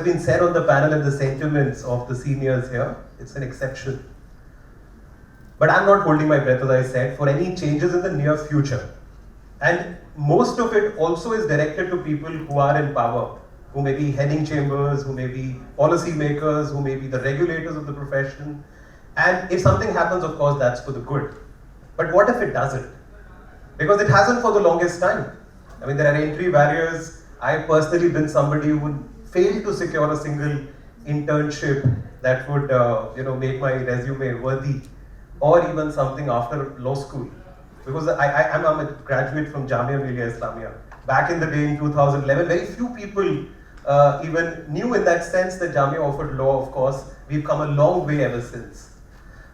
been said on the panel and the sentiments of the seniors here, it's an exception. But I'm not holding my breath, as I said, for any changes in the near future. And most of it also is directed to people who are in power, who may be heading chambers, who may be policy makers, who may be the regulators of the profession. And if something happens, of course, that's for the good. But what if it doesn't? Because it hasn't for the longest time. I mean, there are entry barriers. I've personally been somebody who would fail to secure a single internship that would make my resume worthy, or even something after law school. Because I'm a graduate from Jamia Millia Islamia. Back in the day in 2011, very few people even knew in that sense that Jamia offered law, of course. We've come a long way ever since.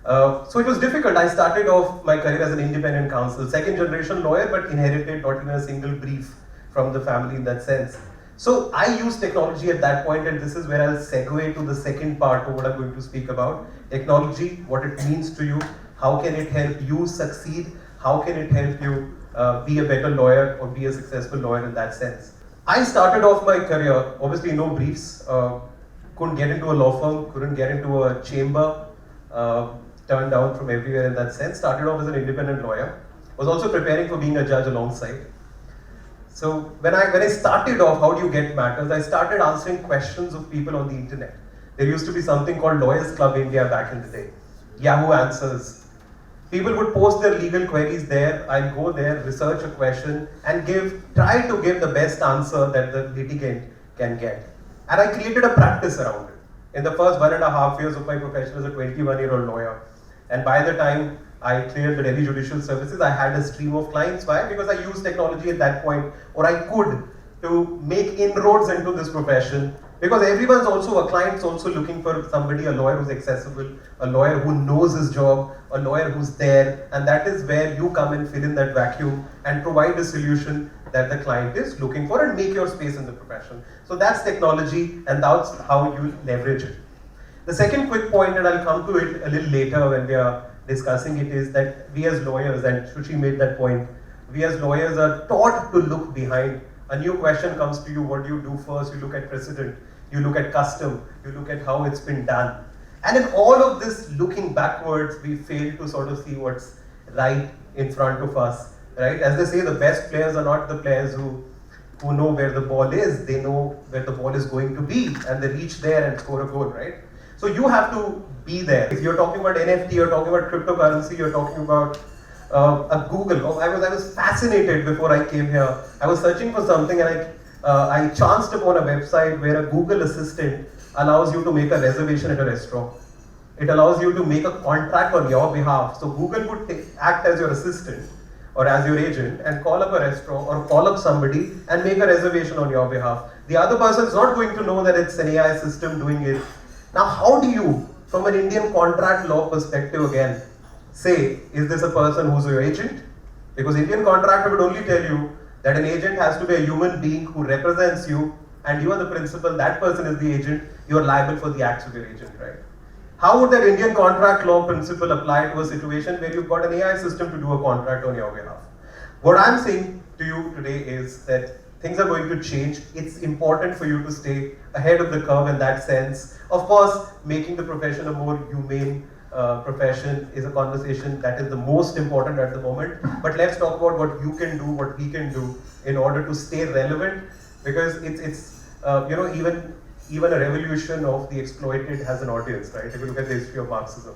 So it was difficult. I started off my career as an independent counsel, second generation lawyer, but inherited not even a single brief from the family in that sense. So I used technology at that point, and this is where I'll segue to the second part of what I'm going to speak about. Technology, what it means to you, how can it help you succeed, how can it help you be a better lawyer or be a successful lawyer in that sense. I started off my career, obviously no briefs, couldn't get into a law firm, couldn't get into a chamber, turned down from everywhere in that sense. Started off as an independent lawyer, was also preparing for being a judge alongside. So when I started off, how do you get matters? I started answering questions of people on the internet. There used to be something called Lawyers Club India back in the day. Yahoo Answers. People would post their legal queries there. I'd go there, research a question, and try to give the best answer that the litigant can get. And I created a practice around it. In the first 1.5 years of my profession as a 21-year-old lawyer, and by the time I cleared the Delhi Judicial Services, I had a stream of clients. Why? Because I used technology at that point, or I could, to make inroads into this profession. Because everyone's also, a client's also looking for somebody, a lawyer who's accessible, a lawyer who knows his job, a lawyer who's there, and that is where you come and fill in that vacuum and provide a solution that the client is looking for and make your space in the profession. So that's technology, and that's how you leverage it. The second quick point, and I'll come to it a little later when we are discussing it, is that we as lawyers, and Shuchi made that point, we as lawyers are taught to look behind. A new question comes to you, what do you do first? You look at precedent, you look at custom, you look at how it's been done. And in all of this looking backwards, we fail to sort of see what's right in front of us, right? As they say, the best players are not the players who know where the ball is, they know where the ball is going to be, and they reach there and score a goal, right? So you have to be there. If you're talking about NFT, you're talking about cryptocurrency, you're talking about a Google. I was fascinated before I came here. I was searching for something, and I chanced upon a website where a Google Assistant allows you to make a reservation at a restaurant. It allows you to make a contract on your behalf. So Google would act as your assistant or as your agent and call up a restaurant or call up somebody and make a reservation on your behalf. The other person is not going to know that it's an AI system doing it. Now, how do you, from an Indian contract law perspective again, say, is this a person who's your agent? Because Indian contract would only tell you that an agent has to be a human being who represents you, and you are the principal, that person is the agent, you are liable for the acts of your agent, right? How would that Indian contract law principle apply to a situation where you've got an AI system to do a contract on your behalf? What I'm saying to you today is that things are going to change. It's important for you to stay ahead of the curve in that sense. Of course, making the profession a more humane profession is a conversation that is the most important at the moment. But let's talk about what you can do, what we can do in order to stay relevant, because it's even a revolution of the exploited has an audience, right? If you look at the history of Marxism.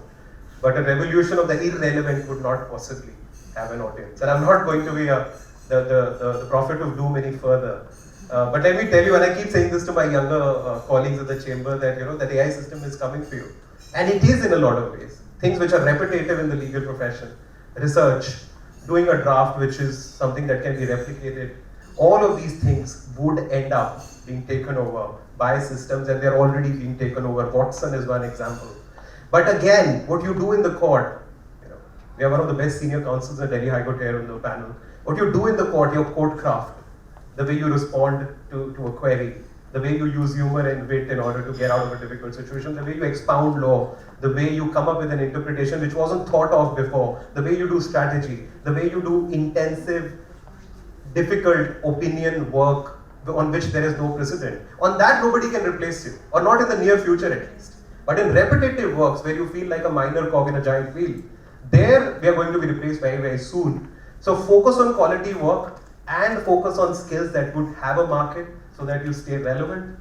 But a revolution of the irrelevant would not possibly have an audience. And I'm not going to be the prophet of doom any further. But let me tell you, and I keep saying this to my younger colleagues at the chamber, that that AI system is coming for you. And it is in a lot of ways. Things which are repetitive in the legal profession, research, doing a draft which is something that can be replicated, all of these things would end up being taken over by systems, and they're already being taken over. Watson is one example. But again, what you do in the court, we have one of the best senior counsels at Delhi High Court here on the panel. What you do in the court, your court craft, the way you respond to a query, the way you use humor and wit in order to get out of a difficult situation, the way you expound law, the way you come up with an interpretation which wasn't thought of before, the way you do strategy, the way you do intensive, difficult opinion work on which there is no precedent. On that, nobody can replace you, or not in the near future at least. But in repetitive works where you feel like a minor cog in a giant wheel, there we are going to be replaced very, very soon. So focus on quality work and focus on skills that would have a market so that you stay relevant.